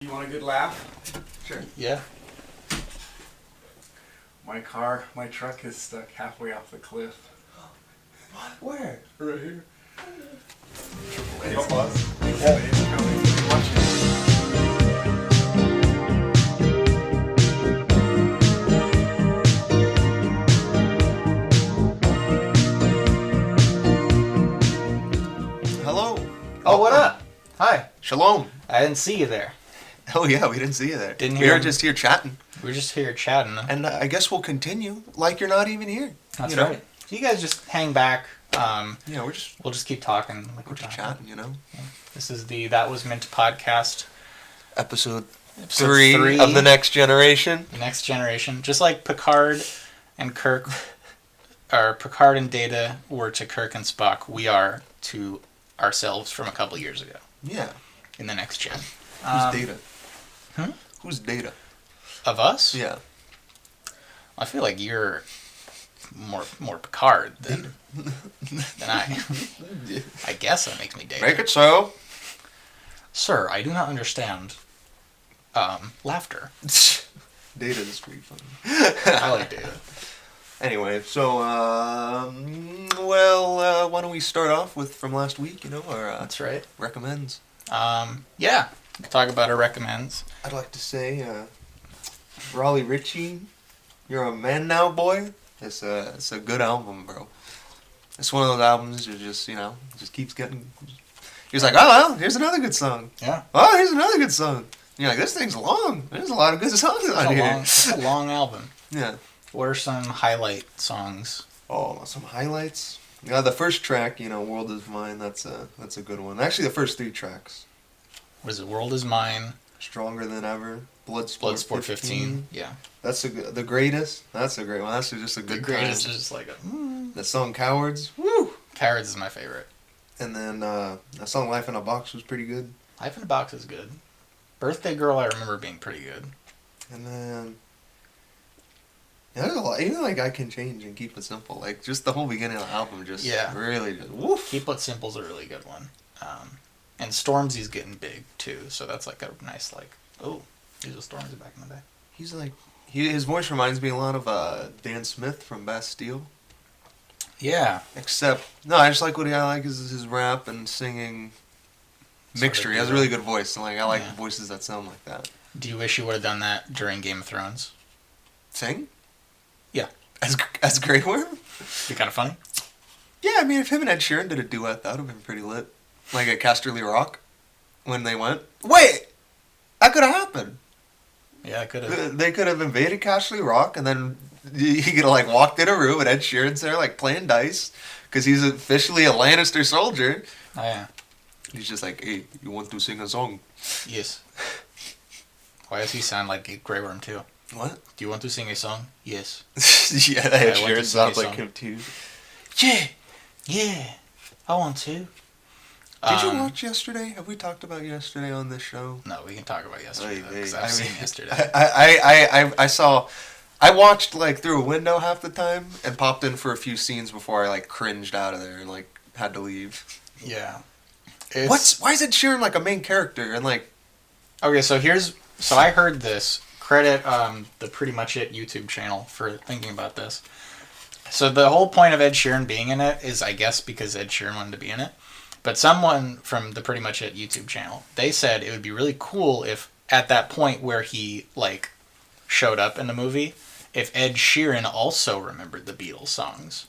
You want a good laugh? Sure. Yeah. My truck is stuck halfway off the cliff. What? Where? Right here. It's pause. Yeah. It's coming. Watch it. Hello. Oh, what up? Hi. Shalom. I didn't see you there. Oh yeah, we didn't see you there. Didn't we hear were him. just here chatting, We were just here chatting. and I guess we'll continue like you're not even here. That's you know? right. You guys just hang back. Yeah, we're just We'll just keep talking. Like we're just chatting, you know. This is the That Was Meant podcast. Episode Episode 3 of the Next Generation. The Next Generation. Just like Picard and Kirk, or Picard and Data were to Kirk and Spock, we are to ourselves from a couple years ago Yeah. in the next gen. Who's Data? Hmm? Who's Data? Of us? Yeah. I feel like you're more Picard than I. I guess that makes me Data. Make it so. Sir, I do not understand laughter. Data is pretty funny. I like Data. Anyway, so why don't we start off with from last week? You know, our That's right. recommends. Yeah. Talk about our recommends. I'd like to say, Raleigh Ritchie, you're a man now, boy. It's a good album, bro. It's one of those albums you just, just keeps getting. You're like, oh, well, here's another good song. Yeah. Oh, here's another good song. And you're like, this thing's long. There's a lot of good songs on here. It's a long album. Yeah. What are some highlight songs? Oh, some highlights. Yeah, the first track, "World Is Mine." That's a good one. Actually, the first 3 tracks. Was it World Is Mine? Stronger Than Ever. Bloodsport 15. Yeah. That's the greatest. That's a great one. That's just a good. The greatest time. is just like a... The song "Cowards." Woo. Cowards is my favorite. And then the song "Life in a Box" was pretty good. Life in a Box is good. Birthday Girl I remember being pretty good. And then there's a lot. Even like "I Can Change" and "Keep It Simple." Like just the whole beginning of the album, just really just woof. Keep It Simple's a really good one. And Stormzy's getting big too, so that's like a nice these are Stormzy back in the day. He's like his voice reminds me a lot of Dan Smith from Bastille. Yeah. Except I just like what I like is his rap and singing mixture. He has a really good voice, and I like voices that sound like that. Do you wish you would have done that during Game of Thrones? Sing? Yeah. As Grey Worm? Be kind of funny. Yeah, I mean, if him and Ed Sheeran did a duet, that would have been pretty lit. Like at Casterly Rock, when they went. Wait! That could have happened. Yeah, it could have. They could have invaded Casterly Rock, and then he could have walked in a room, and Ed Sheeran's there playing dice, because he's officially a Lannister soldier. Oh, yeah. He's just like, hey, you want to sing a song? Yes. Why does he sound like a Grey Worm too? What? Do you want to sing a song? Yes. Yeah, Ed I want to Sheeran sing a sounds like song. him too. Yeah. Yeah. I want to. Did you watch yesterday? Have we talked about yesterday on this show? No, we can talk about yesterday because I I've mean, seen yesterday. I watched through a window half the time and popped in for a few scenes before I cringed out of there and had to leave. Yeah. Why is Ed Sheeran a main character and Okay, so I heard this. Credit the Pretty Much It YouTube channel for thinking about this. So the whole point of Ed Sheeran being in it is, I guess, because Ed Sheeran wanted to be in it. But someone from the Pretty Much It YouTube channel, they said it would be really cool if at that point where he showed up in the movie, if Ed Sheeran also remembered the Beatles songs.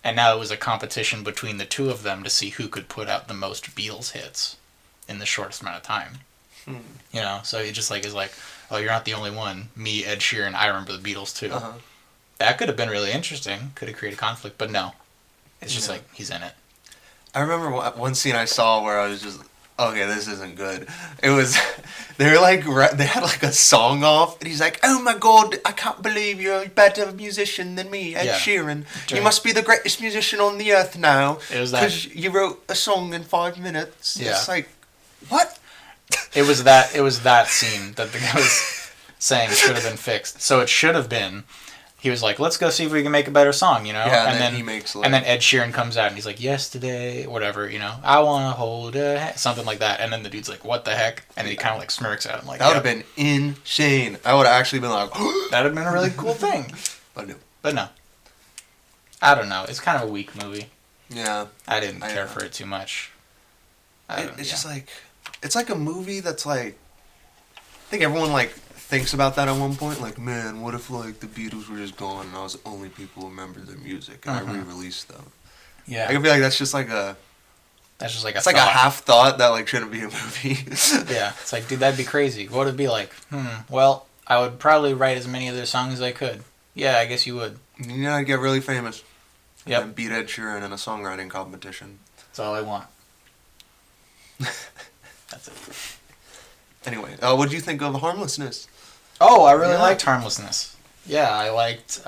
And now it was a competition between the two of them to see who could put out the most Beatles hits in the shortest amount of time. So he just is oh, you're not the only one. Me, Ed Sheeran, I remember the Beatles too. Uh-huh. That could have been really interesting. Could have created conflict, but no. It's just he's in it. I remember one scene I saw where I was just, okay, this isn't good. It was, they had a song off, and he's like, oh my god, I can't believe you're a better musician than me, Ed Sheeran. You must be the greatest musician on the earth now. It was that. Because you wrote a song in 5 minutes. Yeah. It's what? It was that scene that the guy was saying should have been fixed. So it should have been he was like, let's go see if we can make a better song, you know? Yeah, and then he makes, like... And then Ed Sheeran comes out and he's like, yesterday, whatever, you know, I want to hold something like that. And then the dude's like, what the heck? And then he kind of like smirks at him like, that would have been insane. I would have actually been like... That would have been a really cool thing. But no. I don't know. It's kind of a weak movie. Yeah. I didn't care for it too much. It's just like... It's like a movie that's like... I think everyone like thinks about that at one point. Like, man, what if like the Beatles were just gone and I was the only people who remember their music and I re-released them? Yeah. I feel like that's just like a... That's just like a It's like a half thought that like shouldn't be a movie. Yeah. It's like, dude, that'd be crazy. What would it be like? Well, I would probably write as many of their songs as I could. Yeah, I guess you would. You know, I'd get really famous. Yep. And beat Ed Sheeran in a songwriting competition. That's all I want. That's it. Anyway, what did you think of Harmlessness? Oh, I really liked Harmlessness. Yeah, I liked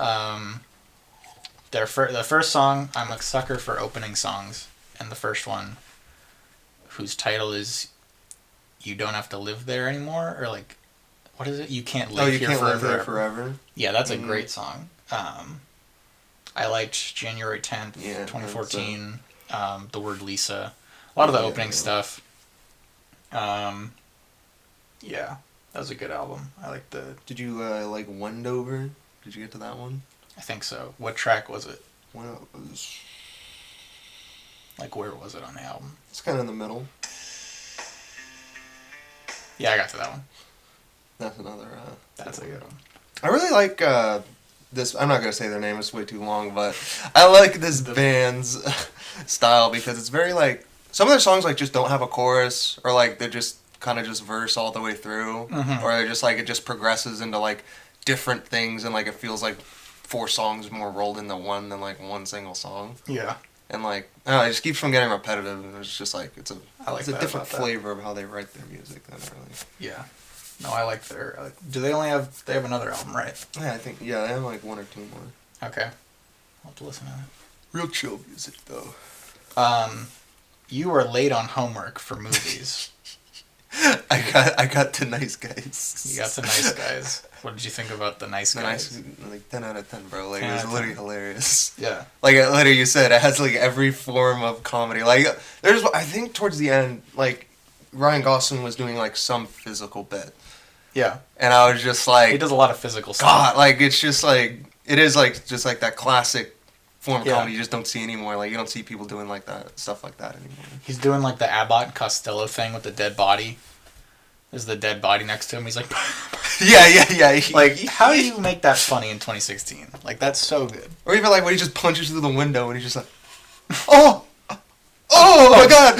the first song. I'm a sucker for opening songs, and the first one, whose title is "You Don't Have to Live There Anymore," or like, what is it? You can't live here forever. Live there forever. Yeah, that's a great song. I liked January 10th, 2014. The Word Lisa. A lot of the opening stuff. Yeah, that was a good album. I like the... Did you like Wendover? Did you get to that one? I think so. What track was it? Well, it was... Like, where was it on the album? It's kind of in the middle. Yeah, I got to that one. That's another... That's a good one. I really like this... I'm not going to say their name, it's way too long, but I like this band's style because it's very, like... Some of their songs, like, just don't have a chorus, or, like, they're just kind of just verse all the way through, or they're just, like, it just progresses into, like, different things, and, like, it feels like 4 songs more rolled into one than, like, one single song. Yeah. And, like, I don't know, it just keeps from getting repetitive, and it's just, like, it's a different flavor of how they write their music than really. Yeah. No, I like their... do they only have... They have another album, right? Yeah, I think... Yeah, they have, like, 1 or 2 more. Okay. I'll have to listen to that. Real chill music, though. You were late on homework for movies. I got to Nice Guys. You got to Nice Guys. What did you think about the Nice Guys? Like 10 out of 10, bro. Like, it was literally hilarious. Yeah. Like, literally, you said, it has, like, every form of comedy. Like, I think towards the end, like, Ryan Gosling was doing, like, some physical bit. Yeah. And I was just like... He does a lot of physical stuff. God, like, it's just, like... It is, like, just, like, that classic form of comedy you just don't see anymore. Like, you don't see people doing, like, that stuff like that anymore. He's doing, like, the Abbott and Costello thing with the dead body. There's the dead body next to him. He's like... Yeah. Like, how do you make that funny in 2016? Like, that's so good. Or even, like, when he just punches through the window and he's just like... Oh my God!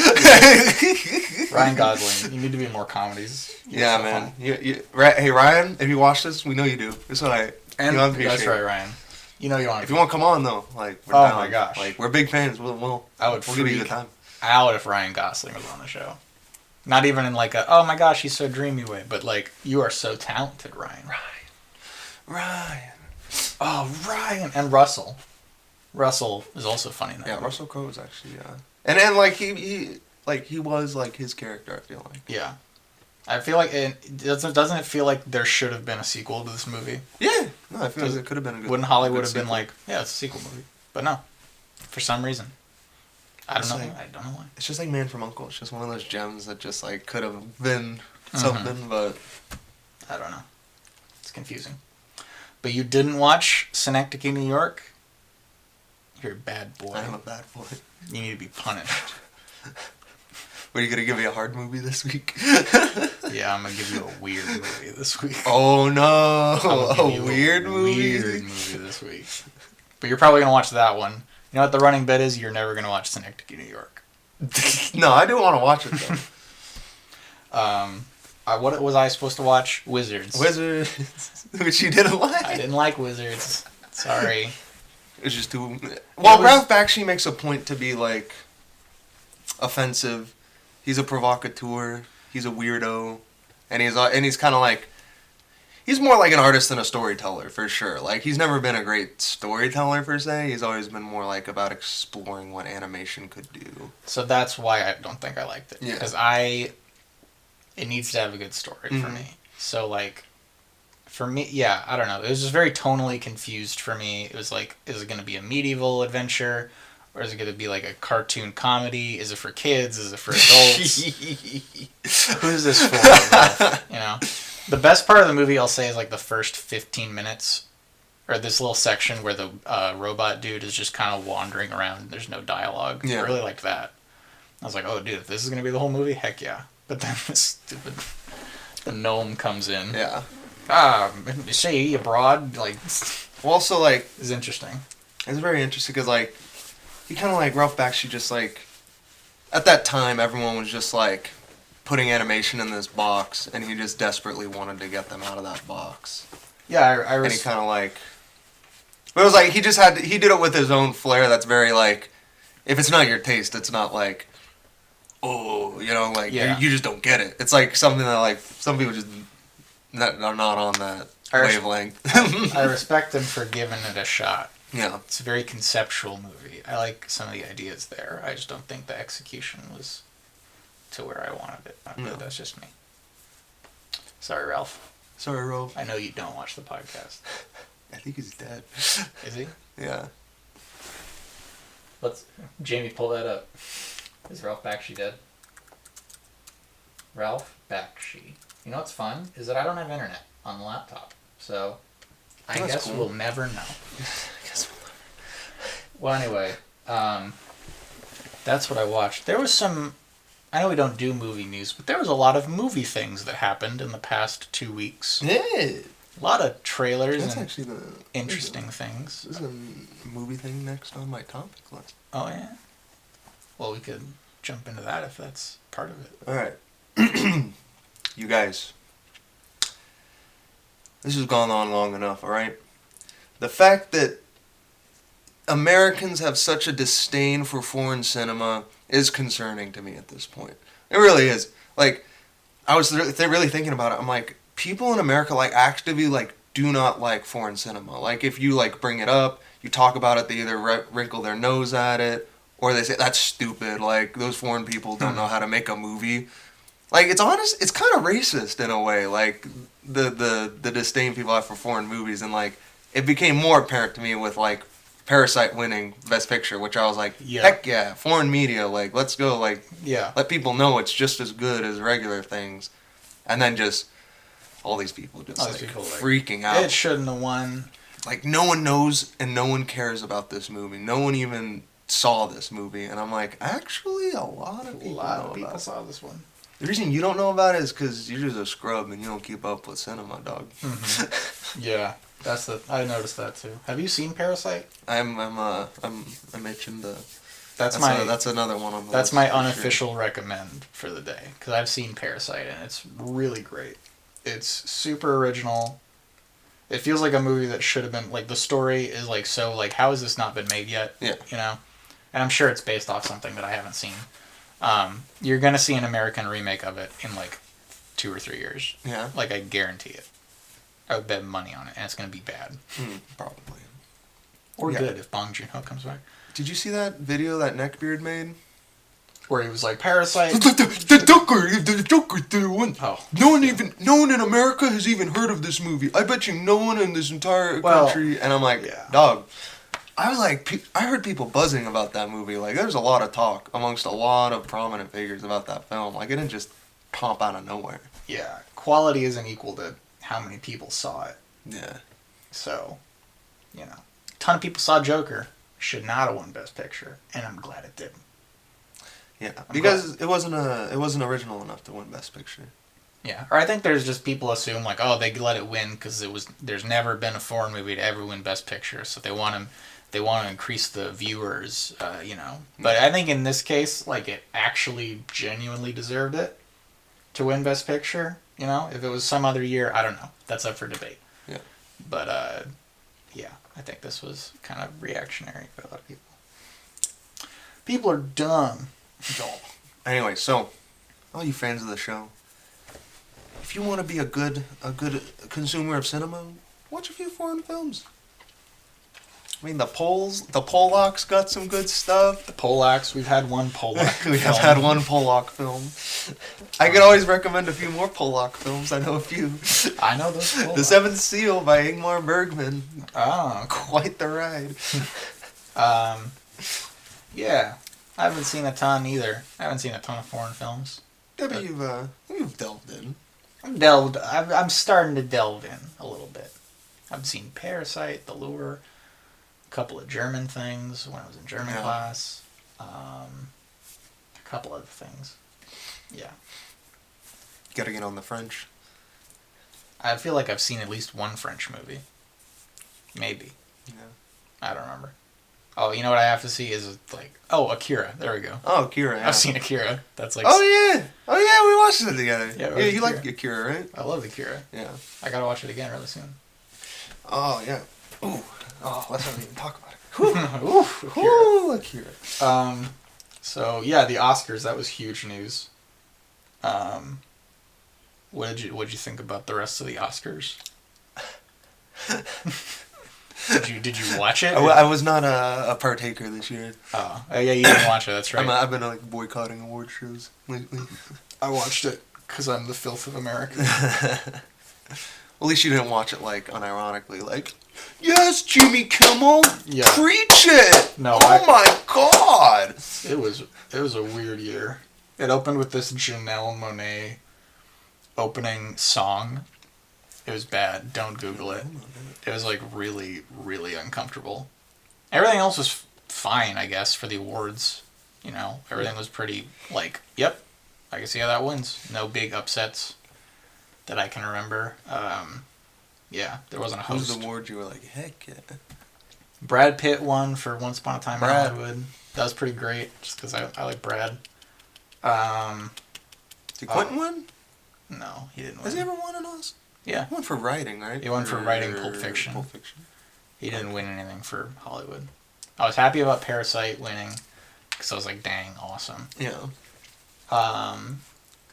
Ryan Gosling, you need to be in more comedies. Yeah, so man. Hey, Ryan, if you watch this, we know you do. It's alright. And that's right, Ryan. You know you want. If you want to come on though, like, we're down. Oh my gosh, like, we're big fans. We'll give you the time. Out if Ryan Gosling was on the show. Not even in like a oh my gosh he's so dreamy way, but like you are so talented, Ryan. Ryan. Oh, Ryan and Russell. Russell is also funny in that. Yeah, movie. Russell Crowe is actually and like he was like his character. I feel like. Yeah, I feel like doesn't it feel like there should have been a sequel to this movie? Yeah, no, I feel like it could have been a good. Wouldn't Hollywood have been like, yeah, it's a sequel movie? But no, for some reason, I don't know. I don't know why. It's just like Man from U.N.C.L.E. It's just one of those gems that just like could have been something, but I don't know. It's confusing. But you didn't watch Synecdoche, New York? You're a bad boy. I am a bad boy. You need to be punished. What, are you going to give me a hard movie this week? Yeah, I'm going to give you a weird movie this week. Oh, no. A weird movie this week. But you're probably going to watch that one. You know what the running bet is? You're never going to watch Synecdoche, New York. No, I do want to watch it, though. What was I supposed to watch? Wizards. Which you didn't like. I didn't like Wizards. Sorry. It's just too... Well, Ralph Bakshi makes a point to be, like, offensive. He's a provocateur. He's a weirdo. And he's kind of like... He's more like an artist than a storyteller, for sure. Like, he's never been a great storyteller, per se. He's always been more, like, about exploring what animation could do. So that's why I don't think I liked it. Yeah. Because it needs to have a good story for me. So, like... For me, yeah, I don't know. It was just very tonally confused for me. It was like, is it going to be a medieval adventure? Or is it going to be like a cartoon comedy? Is it for kids? Is it for adults? Who's this for? Ralph? You know? The best part of the movie, I'll say, is like the first 15 minutes. Or this little section where the robot dude is just kind of wandering around. There's no dialogue. Yeah. I really liked that. I was like, oh, dude, if this is going to be the whole movie, heck yeah. But then this stupid... The gnome comes in. Yeah. See, abroad, like... Well, also, like... It's interesting. It's very interesting because, like, he kind of like Ralph Bakshi just like at that time everyone was just like putting animation in this box and he just desperately wanted to get them out of that box. Yeah, and he kind of like, but it was like he did it with his own flair. That's very like, if it's not your taste, it's not like, oh, you know, like you just don't get it. It's like something that like some people just are not on that wavelength. I respect him for giving it a shot. Yeah. It's a very conceptual movie. I like some of the ideas there. I just don't think the execution was to where I wanted it. No. That's just me. Sorry, Ralph. Sorry, Ralph. I know you don't watch the podcast. I think he's dead. Is he? Yeah. Let's Jamie pull that up. Is Ralph Bakshi dead? Ralph Bakshi. You know what's fun is that I don't have internet on the laptop, so I guess cool. We'll never know. Well, anyway, that's what I watched. There was some... I know we don't do movie news, but there was a lot of movie things that happened in the past 2 weeks. Yeah. A lot of trailers That's and actually interesting things. There's a movie thing next on my topic list. Oh, yeah? Well, we could jump into that if that's part of it. All right. You guys. This has gone on long enough, all right? The fact that Americans have such a disdain for foreign cinema is concerning to me at this point. It really is. Like, I was really thinking about it. I'm like, people in America, like, actively, like, do not like foreign cinema. Like, if you, like, bring it up, you talk about it, they either wrinkle their nose at it, or they say, that's stupid. Like, those foreign people don't know how to make a movie. Like, it's honest, it's kind of racist in a way. Like, the disdain people have for foreign movies. And, like, it became more apparent to me with, like, Parasite winning Best Picture, which I was like, heck yeah, foreign media, like, let's go, like, let people know it's just as good as regular things. And then just, all these people just, freaking out. It shouldn't have won. Like, no one knows and no one cares about this movie. No one even saw this movie. And I'm like, actually, a lot of people saw this one. The reason you don't know about it is because you're just a scrub and you don't keep up with cinema, dog. Mm-hmm. Yeah. I noticed that too. Have you seen Parasite? I mentioned that's another one of them. That's my unofficial recommend for the day because I've seen Parasite and it's really great. It's super original. It feels like a movie that should have been like the story is like so like how has this not been made yet? Yeah. You know, and I'm sure it's based off something that I haven't seen. You're gonna see an American remake of it in like 2 or 3 years. Yeah. Like I guarantee it. I would bet money on it, and it's going to be bad. Probably. Or good if Bong Joon-ho comes back. Did you see that video that Neckbeard made? Where he was like, Parasite... The Joker one. Oh. No one in America has even heard of this movie. I bet you no one in this entire country... And I'm like, dog... I was like... I heard people buzzing about that movie. Like, there's a lot of talk amongst a lot of prominent figures about that film. Like, it didn't just pop out of nowhere. Yeah. Quality isn't equal to how many people saw it. Yeah. So, you know, a ton of people saw Joker. Should not have won Best Picture, and I'm glad it didn't. Yeah, because it wasn't original enough to win Best Picture. Yeah, or I think there's just people assume like, oh, they let it win because there's never been a foreign movie to ever win Best Picture, so they want to increase the viewers, you know. But I think in this case, like it actually genuinely deserved it to win Best Picture. You know, if it was some other year, I don't know. That's up for debate. Yeah. But, yeah, I think this was kind of reactionary for a lot of people. People are dumb. Anyway, so, all you fans of the show, if you want to be a good consumer of cinema, watch a few foreign films. I mean, the Polacks got some good stuff. The Polacks, we've had one Polak. We have had one Polak film. I could always recommend a few more Polak films. I know a few. I know those Polacks. The Seventh Seal by Ingmar Bergman. Oh, Quite the ride. yeah. I haven't seen a ton either. I haven't seen a ton of foreign films. Yeah, but you've delved in. I'm starting to delve in a little bit. I've seen Parasite, The Lure, a couple of German things when I was in German class, a couple other things. Yeah. Gotta get on the French. I feel like I've seen at least one French movie. Maybe. Yeah. I don't remember. Oh, you know what I have to see is Akira. There we go. Oh, Akira. Yeah. I've seen Akira. That's like. Oh yeah, we watched it together. Yeah, you like Akira, right? I love Akira. Yeah. I gotta watch it again really soon. Oh yeah. Ooh. Oh, let's not even talk about it. Oof, Akira. Ooh, Akira. So yeah, the Oscars, that was huge news. What did you think about the rest of the Oscars? Did you watch it? I was not a partaker this year. Oh yeah, you didn't watch it. That's right. I've been like boycotting award shows lately. I watched it because I'm the filth of America. At least you didn't watch it like unironically, like, yes, Jimmy Kimmel, preach it. No, my God. It was a weird year. It opened with this Janelle Monáe opening song. It was bad. Don't Google it. It was like really, really uncomfortable. Everything else was fine, I guess, for the awards. You know, everything was pretty like, yep, I can see how that wins. No big upsets that I can remember. Yeah, there wasn't a host. Who's the award you were like, heck yeah? Brad Pitt won for Once Upon a Time in Brad. Hollywood. That was pretty great, just because I like Brad. Did Quentin win? No, he didn't win. Has he ever won an Oscar? Yeah. He won for writing, right? He won for writing Pulp Fiction. Pulp Fiction. He didn't win anything for Hollywood. I was happy about Parasite winning, because I was like, dang, awesome. Yeah.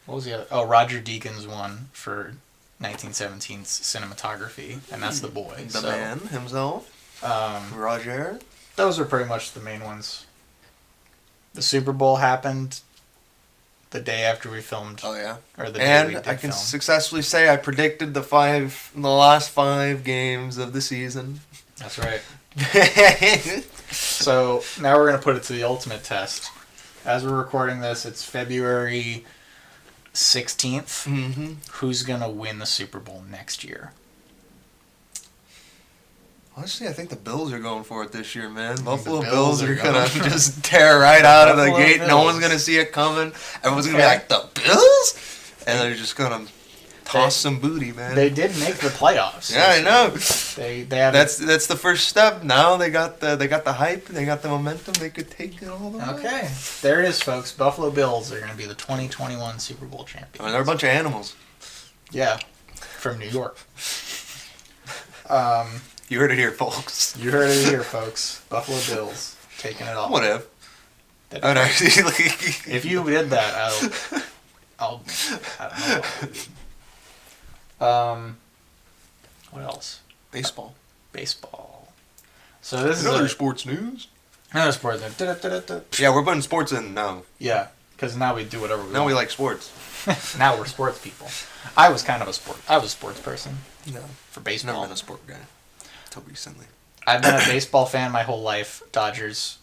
What was the other? Oh, Roger Deakins won for 1917's cinematography, and that's The Boy. The man himself. Roger. Those are pretty much the main ones. The Super Bowl happened the day after we filmed. Oh yeah. Or the day we did I can film. successfully say I predicted the last 5 games of the season. That's right. So now we're gonna put it to the ultimate test. As we're recording this, it's February 16th. Mm-hmm. Who's gonna win the Super Bowl next year? Honestly, I think the Bills are going for it this year, man. Buffalo Bills Bills are are gonna going. just tear right out of the Buffalo gate. No one's Bills. gonna see it coming. Everyone's gonna be like, the Bills? And they're just gonna toss some booty, man. They did make the playoffs. Yeah, I know. They had That's the first step. Now they got the hype. They got the momentum. They could take it all the way. Okay, there it is, folks. Buffalo Bills are going to be the 2021 Super Bowl champions. I mean, they're a bunch of animals. Yeah, from New York. You heard it here, folks. You heard it here, folks. Buffalo Bills taking it all. Whatever. That- I would actually. If you did that, I don't know. What else? Baseball. Baseball. So this Another is sports news. another sport. Da-da-da-da-da. Yeah, we're putting sports in now. Yeah, because now we do whatever we Now want. we like sports. Now we're sports people. I was kind of a sports person No. for Never baseball. been a sport guy. Until recently. I've been a baseball fan my whole life. Dodgers.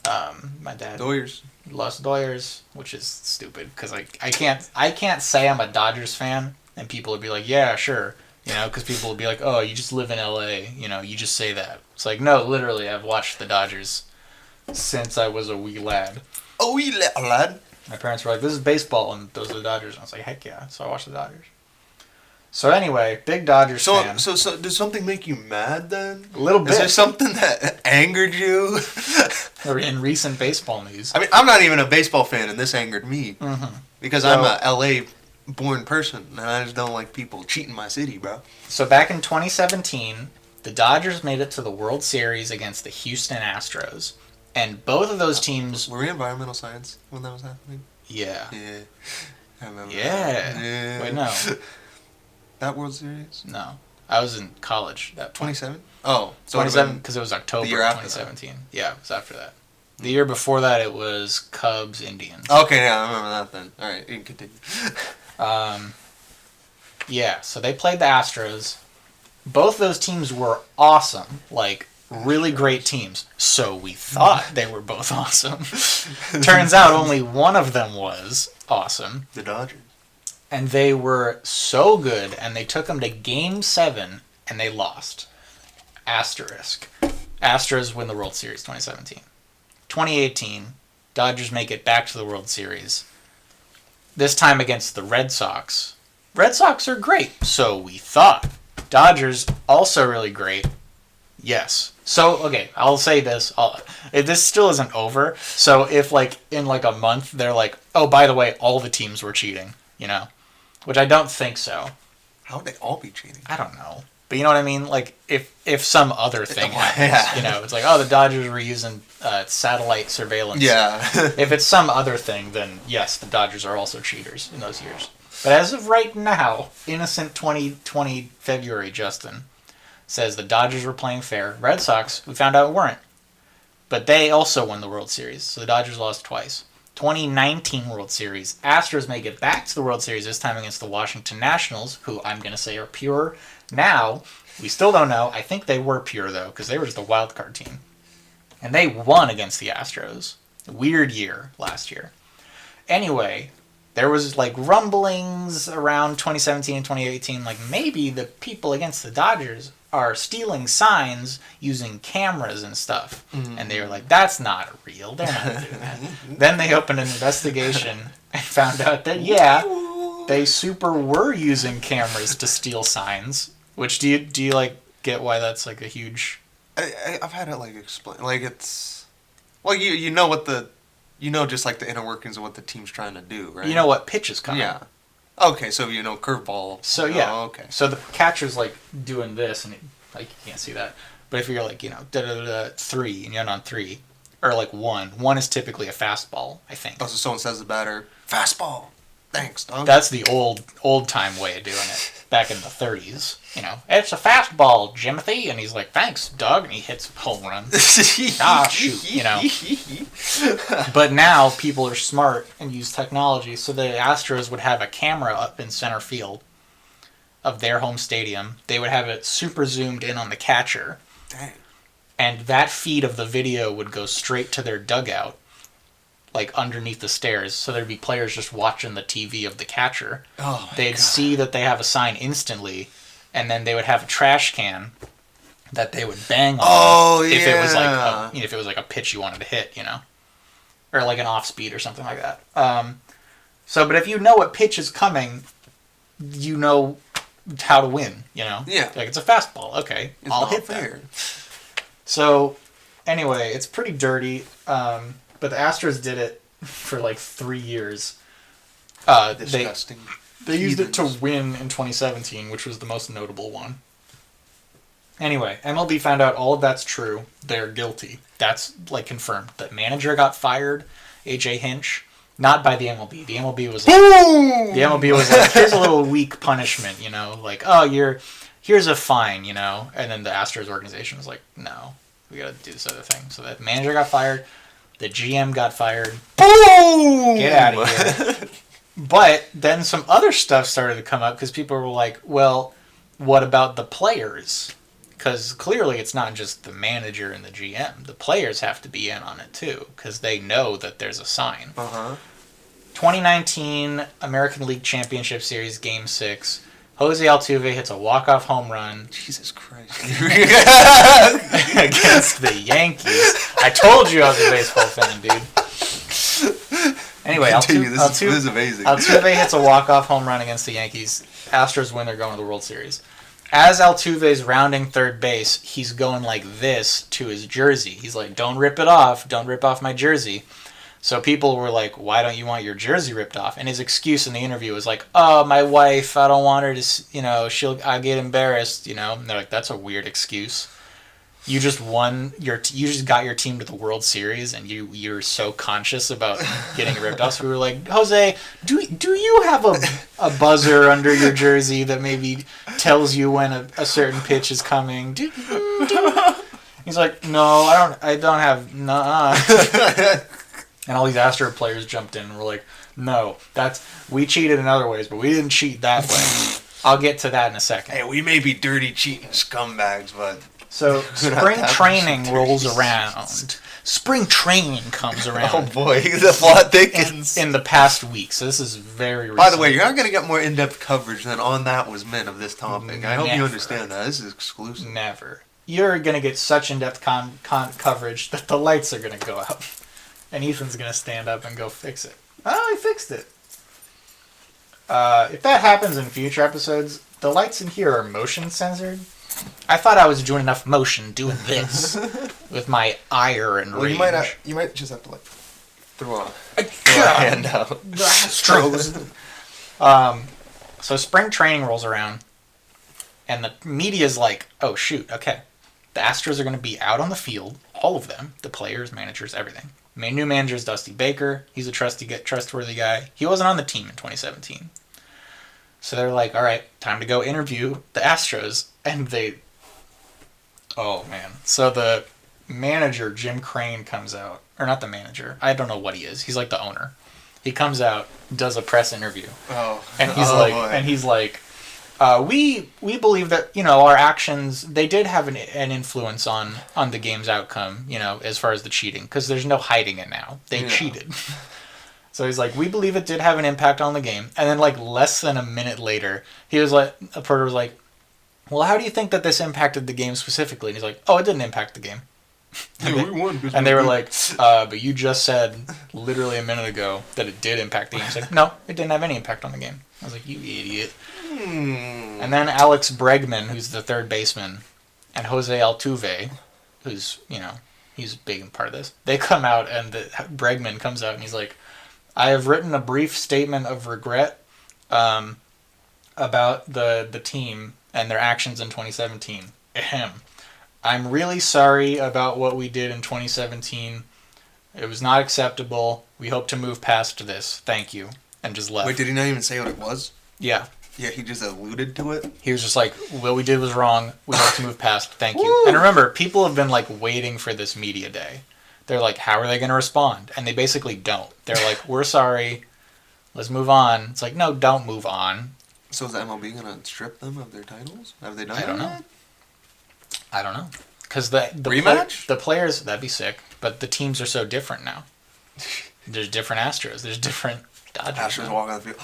My dad Doyers. loves Doyers, which is stupid because I can't say I'm a Dodgers fan and people would be like, yeah, sure, you know, because people would be like, oh, you just live in LA, you know, you just say that. It's like, no, literally, I've watched the Dodgers since I was a wee lad. Oh, you little lad. My parents were like, this is baseball, and those are the Dodgers. And I was like, heck yeah. So I watched the Dodgers. So anyway, big Dodgers fan. So does something make you mad then? A little bit. Is there something that angered you? Or in recent baseball news. I mean, I'm not even a baseball fan, and this angered me. Mm-hmm. Because I'm a LA-born person, and I just don't like people cheating my city, bro. So back in 2017, the Dodgers made it to the World Series against the Houston Astros. And both of those teams... Were we in environmental science when that was happening? Yeah. Yeah. I remember Yeah. that. Yeah. Wait, no. That World Series? No. I was in college that point. 27? Oh, so 27 because it was October the year after 2017. Yeah, it was after that. The year before that, it was Cubs Indians. Okay, yeah, I remember that then. All right, you can continue. Yeah, so they played the Astros. Both those teams were awesome, like really great teams. So we thought they were both awesome. Turns out only one of them was awesome. The Dodgers. And they were so good, and they took them to Game 7, and they lost. Asterisk. Astros win the World Series 2017. 2018, Dodgers make it back to the World Series. This time against the Red Sox. Red Sox are great, so we thought. Dodgers, also really great. Yes. So, okay, I'll say this. This still isn't over. So if, like, in, like, a month, they're like, oh, by the way, all the teams were cheating, you know? Which I don't think so. How would they all be cheating? I don't know. But you know what I mean? Like, if some other thing happens, you know, it's like, oh, the Dodgers were using satellite surveillance. Yeah. If it's some other thing, then yes, the Dodgers are also cheaters in those years. But as of right now, innocent 2020 February, Justin says the Dodgers were playing fair. Red Sox, we found out, weren't. But they also won the World Series, so the Dodgers lost twice. 2019 World Series, Astros make it back to the World Series, this time against the Washington Nationals, who I'm going to say are pure now. We still don't know. I think they were pure, though, because they were just a wild card team. And they won against the Astros. Weird year last year. Anyway, there was like rumblings around 2017 and 2018, like maybe the people against the Dodgers are stealing signs using cameras and stuff. Mm-hmm. And they were like, that's not real. They're not doing that. Then they opened an investigation and found out that, yeah, they super were using cameras to steal signs. Which, do you like, get why that's like a huge... I've had it like explain, like it's... Well, you know what the... You know just like the inner workings of what the team's trying to do, right? You know what pitch is coming. Yeah. Okay, so you know curveball. So yeah. Oh, okay. So the catcher's like doing this, and like you can't see that. But if you're like, you know, 3, and you're on 3, or like 1 is typically a fastball, I think. Oh, so someone says the batter, fastball. Thanks, dog. That's the old time way of doing it. Back in the 30s, you know, it's a fastball, Jimothy, and he's like, thanks, Doug, and he hits a home run. Shoot, you know. But now people are smart and use technology, so the Astros would have a camera up in center field of their home stadium. They would have it super zoomed in on the catcher. Dang. And that feed of the video would go straight to their dugout, like underneath the stairs, so there'd be players just watching the TV of the catcher. Oh my They'd God. see that they have a sign instantly, and then they would have a trash can that they would bang on. Oh, if it was like yeah. if it was like a pitch you wanted to hit, you know, or like an off speed or something like that. But if you know what pitch is coming, you know how to win. You know, Yeah. like it's a fastball. Okay, It's I'll not hit fair. that. So anyway, it's pretty dirty. But the Astros did it for like 3 years. Disgusting. They used it to win in 2017, which was the most notable one. Anyway, MLB found out all of that's true. They're guilty. That's like confirmed. The manager got fired, AJ Hinch, not by the MLB. The MLB was like, here's a little weak punishment, you know, like, oh, here's a fine, you know, and then the Astros organization was like, no, we got to do this other thing. So that manager got fired. The GM got fired. Boom! Get out of here. But then some other stuff started to come up because people were like, well, what about the players? Because clearly it's not just the manager and the GM. The players have to be in on it too because they know that there's a sign. 2019 American League Championship Series Game 6. Jose Altuve hits a walk-off home run. Jesus Christ. Against the Yankees. I told you I was a baseball fan, dude. Anyway, This is amazing. Altuve hits a walk-off home run against the Yankees. Astros win, they're going to the World Series. As Altuve's rounding third base, he's going like this to his jersey. He's like, don't rip it off. Don't rip off my jersey. So people were like, why don't you want your jersey ripped off? And his excuse in the interview was like, oh, my wife, I don't want her to, you know, I'll get embarrassed, you know. And they're like, that's a weird excuse. You just won you just got your team to the World Series, and you're so conscious about getting ripped off. So we were like, Jose, do you have a buzzer under your jersey that maybe tells you when a certain pitch is coming? He's like, no, I don't have, nah. And all these Astro players jumped in and were like, no, we cheated in other ways, but we didn't cheat that way. I'll get to that in a second. Hey, we may be dirty, cheating scumbags, but... So, spring training rolls around. Spring training comes around. Oh boy, the plot thickens. In the past week, so this is very recent. By the way, you're not going to get more in-depth coverage than On That Was Meant of this topic. I hope you understand that. This is exclusive. Never. You're going to get such in-depth coverage that the lights are going to go out. And Ethan's going to stand up and go fix it. Oh, he fixed it. If that happens in future episodes, the lights in here are motion censored. I thought I was doing enough motion doing this with my ire and rage. You might just have to like throw a hand out. The Astros. So spring training rolls around, and the media's like, "Oh shoot, okay, the Astros are going to be out on the field, all of them, the players, managers, everything." New manager is Dusty Baker. He's a trustworthy guy. He wasn't on the team in 2017. So they're like, all right, time to go interview the Astros. And oh man. So the manager, Jim Crane, comes out. Or not the manager. I don't know what he is. He's like the owner. He comes out, does a press interview. Oh. And he's boy. We believe that, our actions, they did have an influence on the game's outcome, as far as the cheating. Because there's no hiding it now. They cheated. So he's like, we believe it did have an impact on the game. And then, less than a minute later, a reporter was like, well, how do you think that this impacted the game specifically? And he's like, oh, it didn't impact the game. We won. And they were like, but you just said literally a minute ago that it did impact the game. He's like, no, it didn't have any impact on the game. I was like, you idiot. And then Alex Bregman, who's the third baseman, and Jose Altuve, who's, he's a big part of this. They come out, and Bregman comes out, and he's like, I have written a brief statement of regret about the team and their actions in 2017. Ahem. I'm really sorry about what we did in 2017. It was not acceptable. We hope to move past this. Thank you. And just left. Wait, did he not even say what it was? Yeah. Yeah, he just alluded to it? He was just like, what we did was wrong. We hope to move past. Thank you. And remember, people have been waiting for this media day. They're like, how are they going to respond? And they basically don't. They're like, we're sorry. Let's move on. It's like, no, don't move on. So is the MLB going to strip them of their titles? Have they done I don't know. that? I don't know. Because the rematch? The players, that'd be sick. But the teams are so different now. There's different Astros. There's different Dodgers. Astros walk on the field.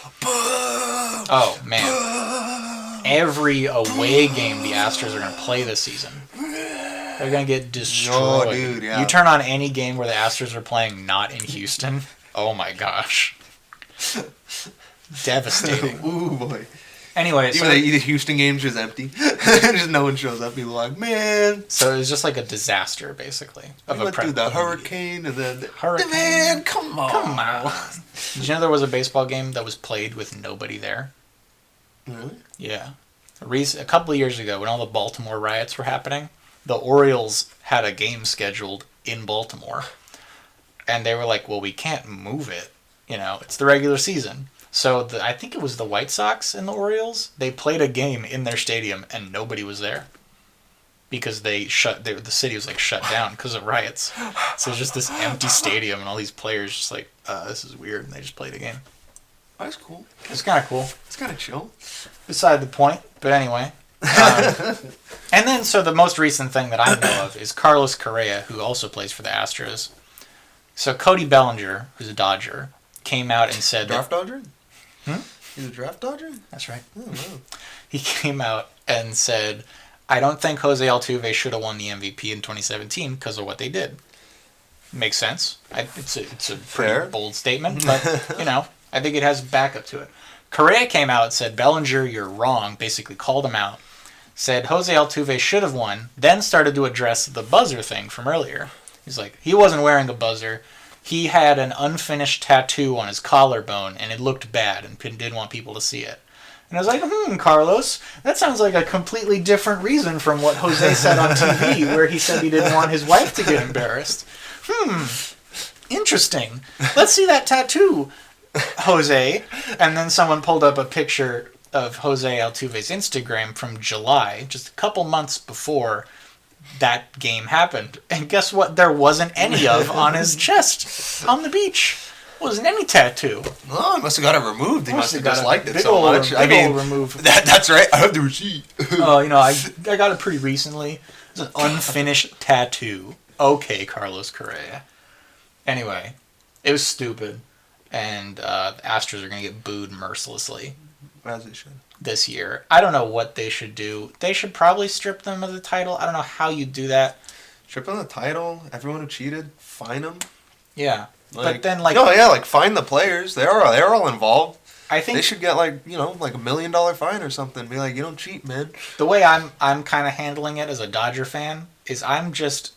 Oh, man. Every away game the Astros are going to play this season, they're going to get destroyed. Oh, dude, yeah. You turn on any game where the Astros are playing not in Houston, oh my gosh. Devastating. Ooh, boy. Anyway, even the Houston game's just empty. Just no one shows up. People are like, man. So it was just like a disaster, basically. We went through the hurricane and then... Hurricane. Man, come on. Come on. Did you know there was a baseball game that was played with nobody there? Really? Yeah. A couple of years ago, when all the Baltimore riots were happening, the Orioles had a game scheduled in Baltimore. And they were like, well, we can't move it. It's the regular season. So I think it was the White Sox and the Orioles. They played a game in their stadium and nobody was there because the city was shut down because of riots. So it's just this empty stadium and all these players just this is weird, and they just played a game. That's cool. It's kind of cool. It's kind of chill. Beside the point, but anyway. And then so the most recent thing that I know of is Carlos Correa, who also plays for the Astros. So Cody Bellinger, who's a Dodger, came out and said Draft Dodger? He's a draft dodger? That's right. Oh, wow. He came out and said, I don't think Jose Altuve should have won the MVP in 2017 because of what they did. Makes sense. It's a pretty bold statement, but, I think it has backup to it. Correa came out and said, Bellinger, you're wrong, basically called him out, said Jose Altuve should have won, then started to address the buzzer thing from earlier. He's like, he wasn't wearing a buzzer. He had an unfinished tattoo on his collarbone, and it looked bad, and didn't want people to see it. And I was like, Carlos, that sounds like a completely different reason from what Jose said on TV, where he said he didn't want his wife to get embarrassed. Interesting. Let's see that tattoo, Jose. And then someone pulled up a picture of Jose Altuve's Instagram from July, just a couple months before that game happened. And guess what? There wasn't any of on his chest on the beach. Wasn't any tattoo. Oh, he must have got it removed. He must have disliked it big so ol' much. big I mean, ol' remove. that's right. I have the receipt. Oh, I got it pretty recently. It's an unfinished tattoo. Okay, Carlos Correa. Anyway, it was stupid. And the Astros are going to get booed mercilessly. As it should. This year. I don't know what they should do. They should probably strip them of the title. I don't know how you do that. Strip them of the title. Everyone who cheated, fine them. Yeah. Like, but then, like... No, yeah, like, fine the players. They're all involved. I think... They should get, like, like $1 million fine or something. Be like, you don't cheat, man. The way I'm kind of handling it as a Dodger fan is I'm just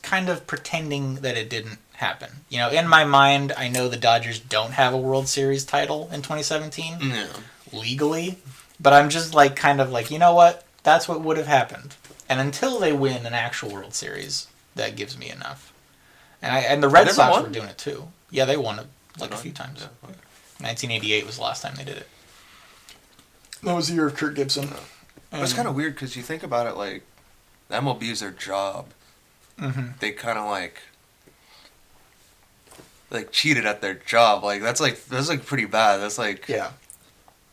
kind of pretending that it didn't happen. In my mind, I know the Dodgers don't have a World Series title in 2017. Yeah. Legally. But I'm just, like, kind of like, you know what? That's what would have happened. And until they win an actual World Series, that gives me enough. And the Red Sox were doing it too. Yeah, they won it like a few times. Yeah, okay. 1988 was the last time they did it. That was the year of Kirk Gibson. It's kind of weird because you think about it, like, the MLB is their job. Mm-hmm. They kind of like cheated at their job. Like that's pretty bad. That's like yeah.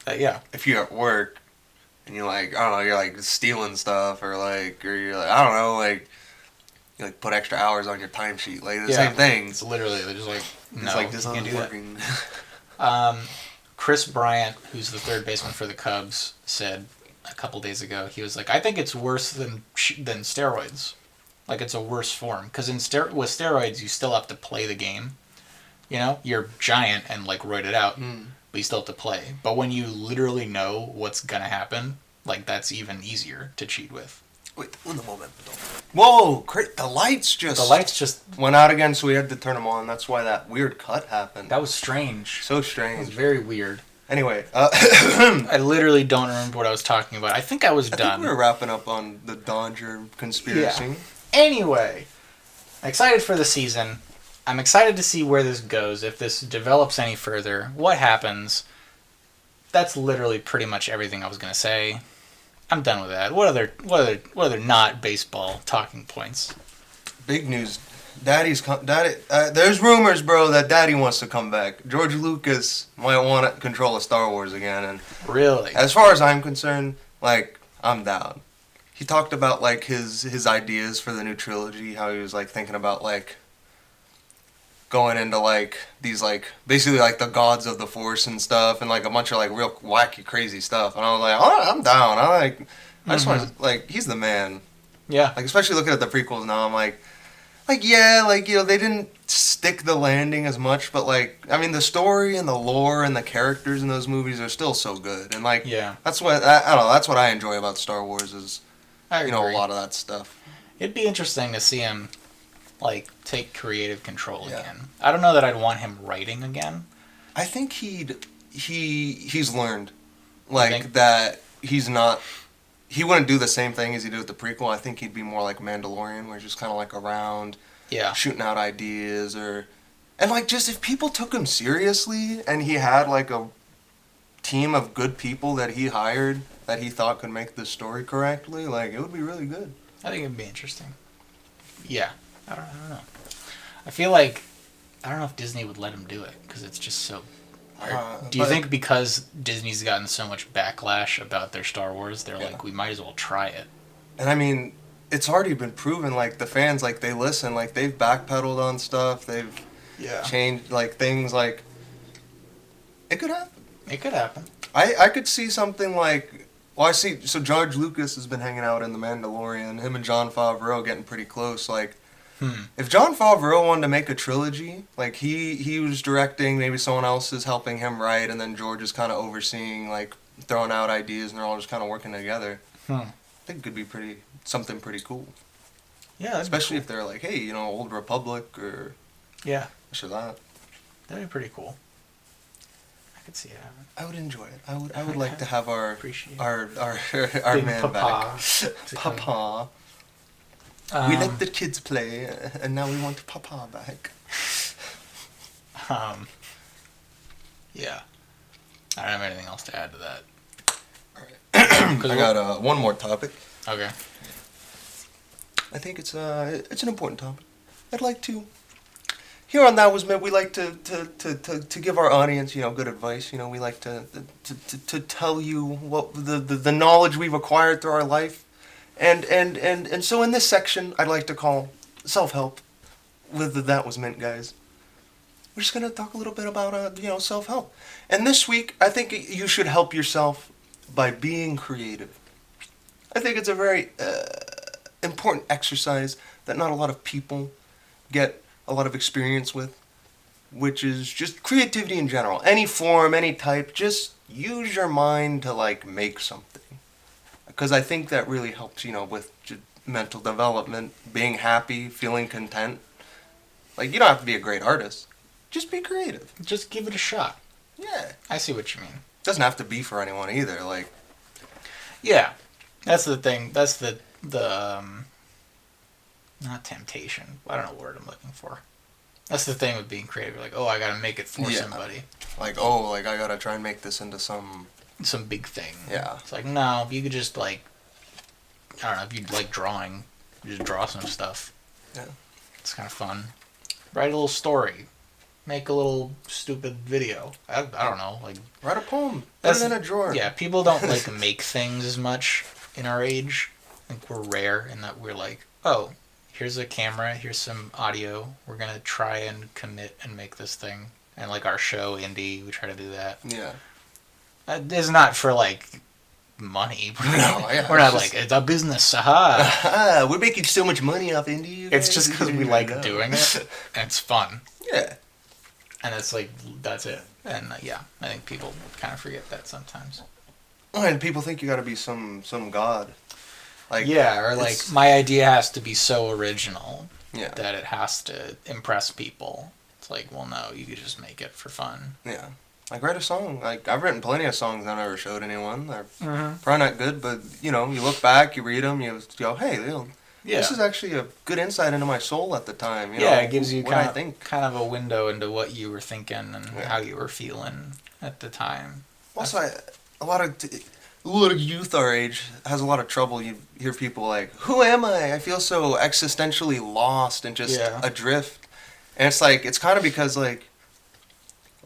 If you're at work and you're like, I don't know, you're like stealing stuff or you're like, I don't know, like. You like put extra hours on your timesheet, like the same thing. It's literally they're just like, no, it's like this you can't do working. that. Chris Bryant, who's the third baseman for the Cubs, said a couple days ago, he was like, I think it's worse than steroids. Like it's a worse form because with steroids you still have to play the game. You're giant and like roided out, but you still have to play. But when you literally know what's gonna happen, like that's even easier to cheat with. Wait, un momento. Whoa, the lights just went out again, so we had to turn them on. That's why that weird cut happened. That was strange. So strange. It was very weird. Anyway, I literally don't remember what I was talking about. I think I was done. I think we were wrapping up on the Dodger conspiracy. Yeah. Anyway, I'm excited for the season. I'm excited to see where this goes, if this develops any further, what happens. That's literally pretty much everything I was going to say. I'm done with that. What other not baseball talking points? Big news. Daddy. There's rumors, bro, that Daddy wants to come back. George Lucas might want to control of Star Wars again, and really, as far as I'm concerned, like I'm down. He talked about like his ideas for the new trilogy, how he was like thinking about like going into like these like basically like the gods of the Force and stuff, and like a bunch of like real wacky crazy stuff. And I was like, oh, I'm down. I just want to, like, he's the man. Yeah. Like especially looking at the prequels now, I'm like yeah, like they didn't stick the landing as much, but like I mean the story and the lore and the characters in those movies are still so good, and like that's what I don't know. That's what I enjoy about Star Wars is a lot of that stuff. It'd be interesting to see him like take creative control again. I don't know that I'd want him writing again. I think he's learned like that he wouldn't do the same thing as he did with the prequel. I think he'd be more like Mandalorian, where he's just kind of like around shooting out ideas and like just if people took him seriously and he had like a team of good people that he hired that he thought could make the story correctly, like it would be really good. I think it'd be interesting. Yeah. I don't know. I feel like I don't know if Disney would let him do it because it's just so hard. Do you think because Disney's gotten so much backlash about their Star Wars, they're like, we might as well try it? And I mean, it's already been proven. Like the fans, like they listen. Like they've backpedaled on stuff. They've changed like things. Like it could happen. It could happen. I could see something like. Well, I see. So George Lucas has been hanging out in The Mandalorian. Him and Jon Favreau getting pretty close. Like. If Jon Favreau wanted to make a trilogy, like he was directing, maybe someone else is helping him write, and then George is kind of overseeing, like throwing out ideas, and they're all just kind of working together. I think it could be something pretty cool. Yeah, especially if they're like, hey, Old Republic or this or that. That'd be pretty cool. I could see it happening. I would enjoy it. I would like to have our Appreciate our Big man Papa back. to come. Papa. We let the kids play, and now we want Papa back. Yeah. I don't have anything else to add to that. I got one more topic. Okay. I think it's an important topic. I'd like to. Here on That Was Meant, we like to give our audience, good advice. We like to tell you what the knowledge we've acquired through our life, and so in this section, I'd like to call self-help with the That Was Meant guys. We're just gonna talk a little bit about self-help, and this week I think you should help yourself by being creative. I think it's a very important exercise that not a lot of people get a lot of experience with, which is just creativity in general. Any form, any type, just use your mind to make something. Because I think that really helps, with mental development, being happy, feeling content. You don't have to be a great artist. Just be creative. Just give it a shot. Yeah. I see what you mean. Doesn't have to be for anyone either. Yeah. That's the thing. That's the not temptation. I don't know what word I'm looking for. That's the thing with being creative. I gotta make it for somebody. I gotta try and make this into some big thing. Yeah. It's no, you could just I don't know, if you like drawing, you just draw some stuff. Yeah. It's kind of fun. Write a little story. Make a little stupid video. I don't know, write a poem. Put it in a drawer. Yeah, people don't make things as much in our age. I think we're rare in that we're oh, here's a camera, here's some audio. We're gonna try and commit and make this thing. And our show, Indie, we try to do that. Yeah. It's not for money. No, yeah. We're not it's a business. Aha. We're making so much money off Indie. It's just because we like doing it, and it's fun. Yeah. And it's that's it. And I think people kind of forget that sometimes. And people think you got to be some god. My idea has to be so original that it has to impress people. It's well, no, you could just make it for fun. Yeah. Write a song. I've written plenty of songs I never showed anyone. They're probably not good, but, you look back, you read them, you go, hey, this is actually a good insight into my soul at the time. It gives you kind of a window into what you were thinking and how you were feeling at the time. Also, a lot of youth our age has a lot of trouble. You hear people who am I? I feel so existentially lost and just adrift. And it's kind of because, a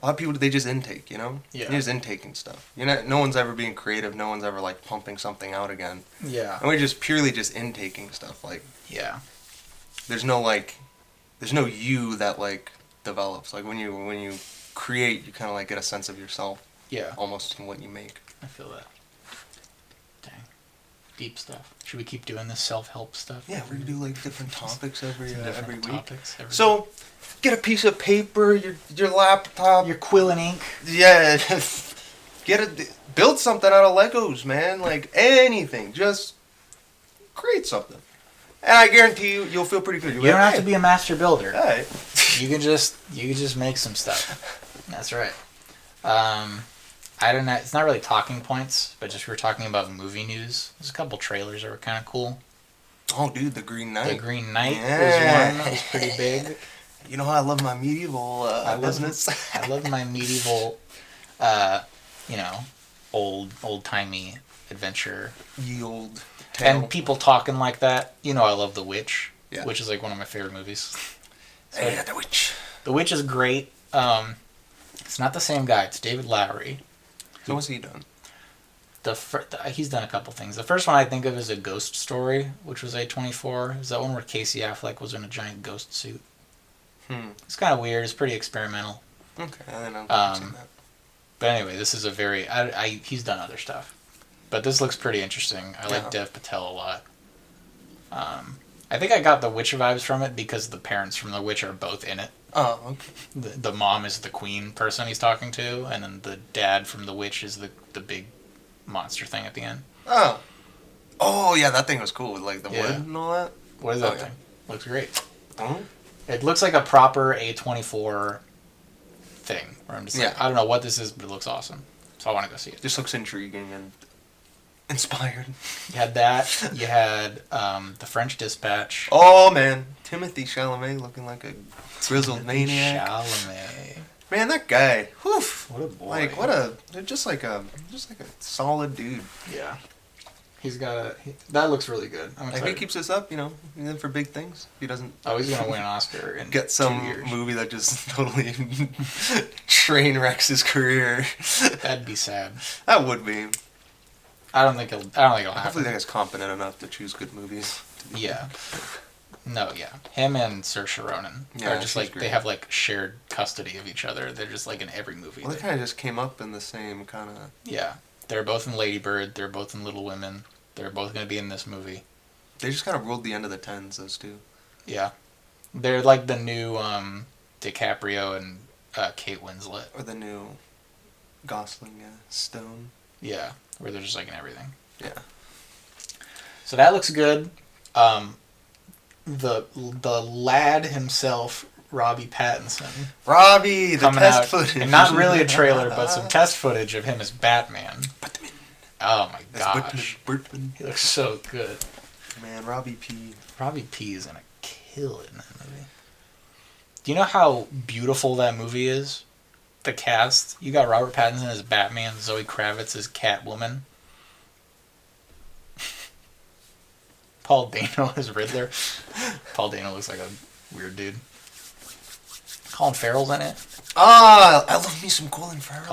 lot of people, they just intake, Yeah. You're just intaking stuff. No one's ever being creative. No one's ever, pumping something out again. Yeah. And we're just purely just intaking stuff. Yeah. There's no, there's no you that, develops. When you create, you kind of, get a sense of yourself. Yeah. Almost in what you make. I feel that. Dang. Deep stuff. Should we keep doing this self-help stuff? Yeah, we do, different topics every week. Topics every So, get a piece of paper, your laptop. Your quill and ink. Yeah. Build something out of Legos, man. Anything. Just create something. And I guarantee you'll feel pretty good. You don't have to be a master builder. All right. You can just make some stuff. That's right. I don't know. It's not really talking points, but just we were talking about movie news. There's a couple trailers that were kind of cool. Oh, dude, The Green Knight. The Green Knight was one that was pretty big. You know how I love my medieval business? I love my medieval, old-timey adventure. Ye old tale. And people talking like that. I love The Witch, which is one of my favorite movies. So, yeah, The Witch. The Witch is great. It's not the same guy. It's David Lowery. So what's he done? He's done a couple things. The first one I think of is A Ghost Story, which was A24. Is that one where Casey Affleck was in a giant ghost suit? It's kind of weird. It's pretty experimental. Okay, I don't know. I've seen that. But anyway, this is a very... he's done other stuff. But this looks pretty interesting. I like Dev Patel a lot. I think I got the Witch vibes from it because the parents from The Witch are both in it. Oh, okay. The mom is the queen person he's talking to, and then the dad from The Witch is the big monster thing at the end. Oh. Oh, yeah, that thing was cool with, the wood and all that. What is that thing? Looks great. Oh? It looks like a proper A24 thing where I'm just like, Yeah. I don't know what this is, but it looks awesome. So I want to go see it. Just looks intriguing and inspired. You had that. You had The French Dispatch. Oh man, Timothy Chalamet looking like a grizzled maniac. Chalamet. Man, that guy. Whew. What a boy. Like just like a solid dude. Yeah. He's got that looks really good. I'm If excited. he keeps this up, he's in for big things. If he doesn't Oh, he's gonna win an Oscar in get some 2 years. movie that just totally train wrecks his career. That'd be sad. That would be. I don't think it'll Hopefully, happen. that guy's competent enough to choose good movies. Yeah. No, yeah. Him and Saoirse Ronan Yeah, are just she's like great. they have like shared custody of each other. They're just like in every movie. Well, they kind of just came up in the same kind of. Yeah. They're both in Lady Bird. They're both in Little Women. They're both gonna be in this movie. They just kind of ruled the end of the tens, those two. Yeah. They're like the new DiCaprio and Kate Winslet. Or the new Gosling, Stone. Yeah. Where they're just like in everything. Yeah. So that looks good. The lad himself, Robbie Pattinson, Robbie, the coming test out, footage. and not really a trailer, but some test footage of him as Batman. Oh my gosh, Bertman. he looks so good. Man, Robbie P. Robbie P is gonna kill it in that movie. Do you know how beautiful that movie is? The cast. You got Robert Pattinson as Batman, Zoe Kravitz as Catwoman, Paul Dano as Riddler. Paul Dano looks like a weird dude. Colin Farrell's in it. Ah, I love me some Colin Farrell.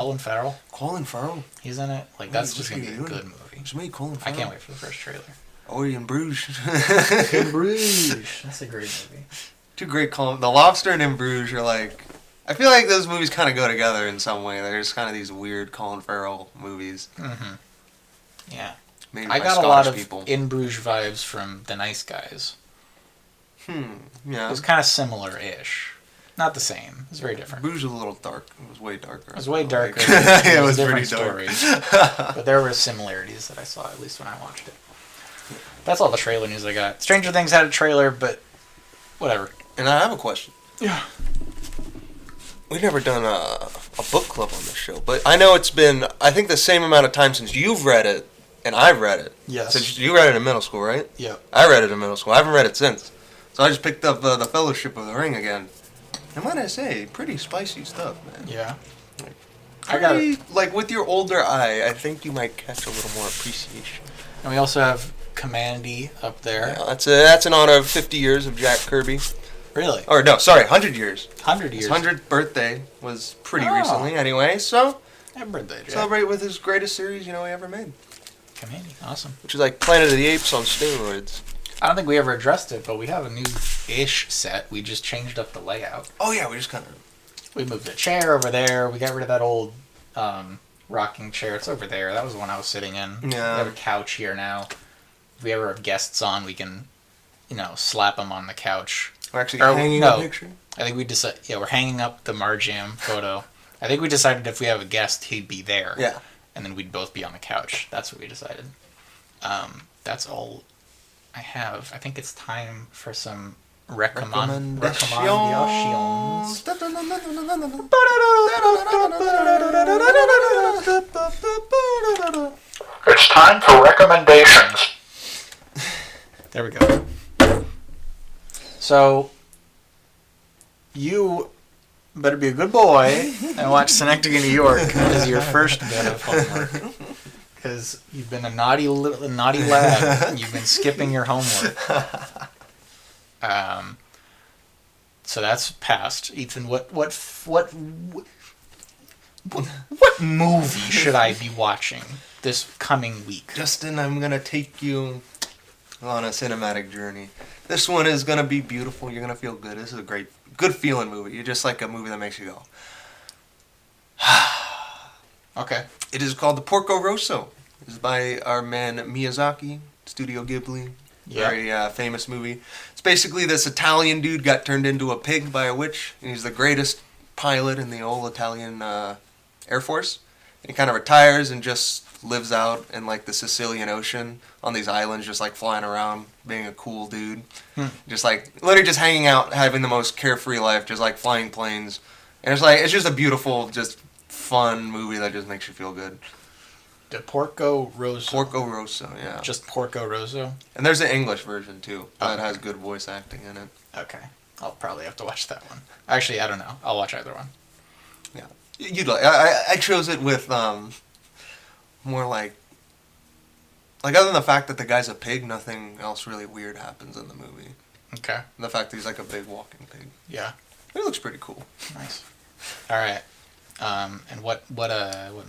Colin Farrell. He's in it. Like that's What's just gonna he be a doing? good movie. It's me, Colin I Farrell. can't wait for the first trailer. Oh, in Bruges. In Bruges. That's a great movie. Two great Colin. The Lobster and In Bruges are like. I feel like those movies kind of go together in some way. There's kind of these weird Colin Farrell movies Mm-hmm. Yeah. made I by got Scottish a lot of people. In Bruges vibes from The Nice Guys. It Yeah. was kind of similar-ish. Not the same. It was very different. Bruges was a little dark. It was way darker. It was way darker. Like, It it was was a pretty different dark. story. But there were similarities that I saw, at least when I watched it. That's all the trailer news I got. Stranger Things had a trailer, but whatever. And I have a question. Yeah. We've never done a book club on this show, but I know it's been, I think, the same amount of time since you've read it and I've read it. Yes. Since you read it in middle school, right? Yeah. I read it in middle school. I haven't read it since. So I just picked up the Fellowship of the Ring again. And might I say, pretty spicy stuff, man. Yeah. I got it. Like, with your older eye, I think you might catch a little more appreciation. And we also have Commandy up there. Yeah, that's in honor of 50 years of Jack Kirby. Really? Or, no, sorry, 100 years. 100 years. His 100th birthday was pretty Oh. recently, anyway, so Happy birthday, Jack. celebrate with his greatest series, he ever made. Commandy. Awesome. Which is like Planet of the Apes on steroids. I don't think we ever addressed it, but we have a new-ish set. We just changed up the layout. Oh yeah, we just kind of... We moved a chair over there. We got rid of that old rocking chair. It's over there. That was the one I was sitting in. Yeah. We have a couch here now. If we ever have guests on, we can, slap them on the couch. We're actually Or, hanging no. a picture. I think we decided, we're hanging up the Marjam photo. I think we decided if we have a guest, he'd be there. Yeah. And then we'd both be on the couch. That's what we decided. That's all I have. I think it's time for some recommendations. It's time for recommendations. There we go. So, you better be a good boy and watch Synecdoche, New York as your first bit of homework. Because you've been a naughty lad. And you've been skipping your homework. So that's passed. Ethan, what movie should I be watching this coming week? Justin, I'm going to take you on a cinematic journey. This one is going to be beautiful. You're going to feel good. This is a good feeling movie. You're just like a movie that makes you go. Okay. It is called The Porco Rosso. It's by our man Miyazaki, Studio Ghibli. Yeah. Very famous movie. It's basically this Italian dude got turned into a pig by a witch. And he's the greatest pilot in the old Italian Air Force. And he kind of retires and just lives out in like the Sicilian Ocean on these islands, just like flying around, being a cool dude. Just like literally just hanging out, having the most carefree life, just like flying planes And it's just a beautiful, just fun movie that just makes you feel good. De Porco Rosso. Porco Rosso, yeah. Just Porco Rosso? And there's an English version, too, that Okay. has good voice acting in it. Okay. I'll probably have to watch that one. Actually, I don't know. I'll watch either one. Yeah. You'd like... I chose it with, more like... Like, other than the fact that the guy's a pig, nothing else really weird happens in the movie. Okay. And the fact that he's like a big walking pig. Yeah. It looks pretty cool. Nice. All right. And what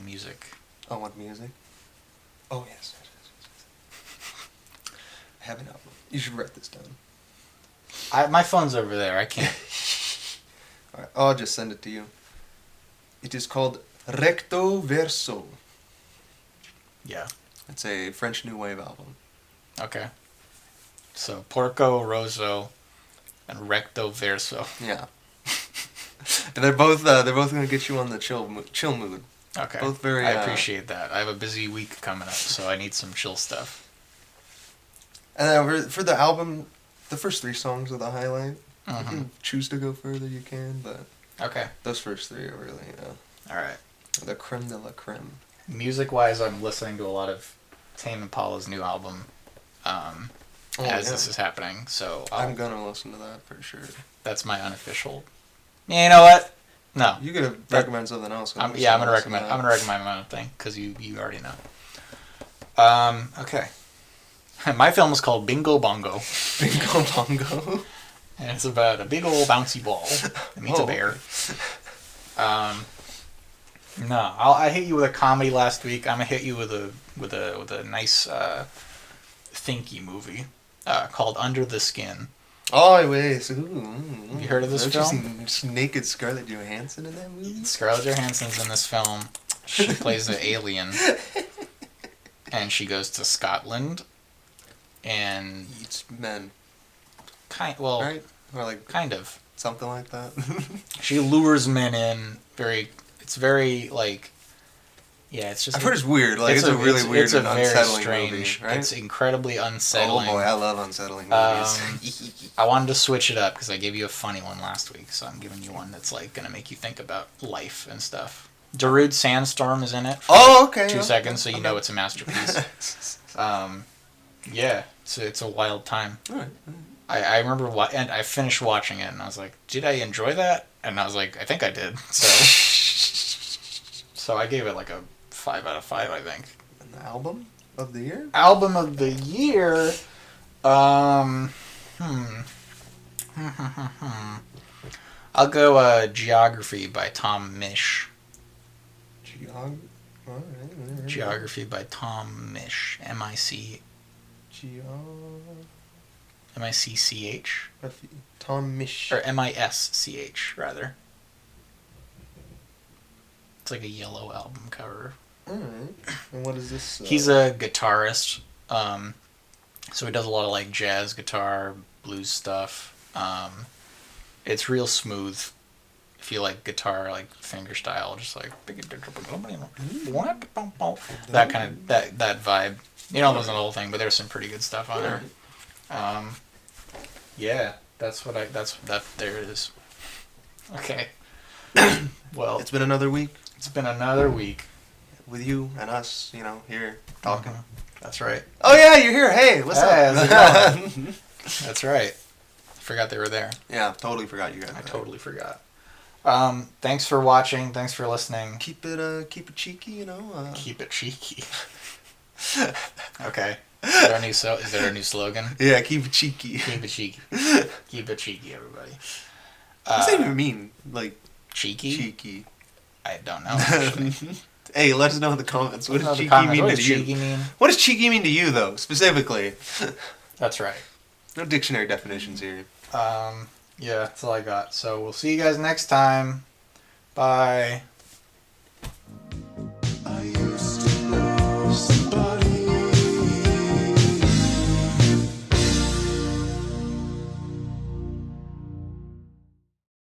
music? Oh, what music? Oh, yes. I have an album. You should write this down. My phone's over there. I can't. Alright, I'll just send it to you. It is called Recto Verso. Yeah. It's a French New Wave album. Okay. So Porco Rosso and Recto Verso. Yeah. And they're both gonna get you on the chill mood. Okay. Both very. I appreciate that. I have a busy week coming up, so I need some chill stuff. And then for the album, the first 3 songs are the highlight. You Mhm. can choose to go further, you can, but Okay. those first 3 are really All right. the creme de la creme. Music-wise, I'm listening to a lot of Tame Impala's new album as this is happening. So I'm gonna listen to that for sure. that's my unofficial. Yeah, you know what? No. You could recommend something else. I'm gonna recommend. I'm gonna recommend my own thing because you already know. Okay. My film is called Bingo Bongo, Bingo Bongo. and it's about a big old bouncy ball that meets a bear. No, I hit you with a comedy last week. I'm gonna hit you with a nice thinky movie called Under the Skin. Oh, wait. Have Have you heard of this film? Just naked Scarlett Johansson in that movie? Scarlett Johansson's in this film. She plays an alien, and she goes to Scotland, and Eats men, kind right? Or like kind of. something like that. She lures men in. It's very like, yeah. It's just. I've heard it's weird. Like it's a really weird and very unsettling strange. movie, right? It's incredibly unsettling. Oh boy, I love unsettling movies. I wanted to switch it up because I gave you a funny one last week, so I'm giving you one that's like gonna make you think about life and stuff. Darude Sandstorm is in it. For Oh, okay. 2 okay. seconds, so you know it's a masterpiece. Yeah, it's a wild time. All right. I remember and I finished watching it, and I was like, did I enjoy that? And I was like, I think I did. So I gave it like a 5 out of 5, I think. And the album of the year? Album of the year. I'll go Geography by Tom Misch. All right. Geography by Tom Misch. M-I-C. M-I-C-C-H? Tom Misch. Or M-I-S-C-H, rather. It's like a yellow album cover. Alright. And what is this? He's a guitarist. So he does a lot of like jazz guitar, blues stuff. It's real smooth. If you like guitar, like finger style, just like that kind of that vibe. You know, it wasn't the whole thing, but there's some pretty good stuff on there. Yeah, that's that. There it is. Okay. Well, It's been another week it's been another week. with you and us, here talking. That's right. Oh yeah, you're here. Hey, what's Hey, up? how's it going? That's right. Forgot they were there. Yeah, totally forgot you guys. I were there. totally forgot. Thanks for watching. Thanks for listening. Keep it cheeky, Keep it cheeky. Okay. Is that our new slogan? Yeah, keep it cheeky. Keep it cheeky. Keep it cheeky, everybody. What does that even mean? Like Cheeky? cheeky. I don't know. Actually. Hey, let us know in the comments. What Let does us know in cheeky the comments. mean What to does you? cheeky mean? What does cheeky mean to you, though, specifically? That's right. No dictionary definitions here. Yeah, that's all I got. So we'll see you guys next time. Bye.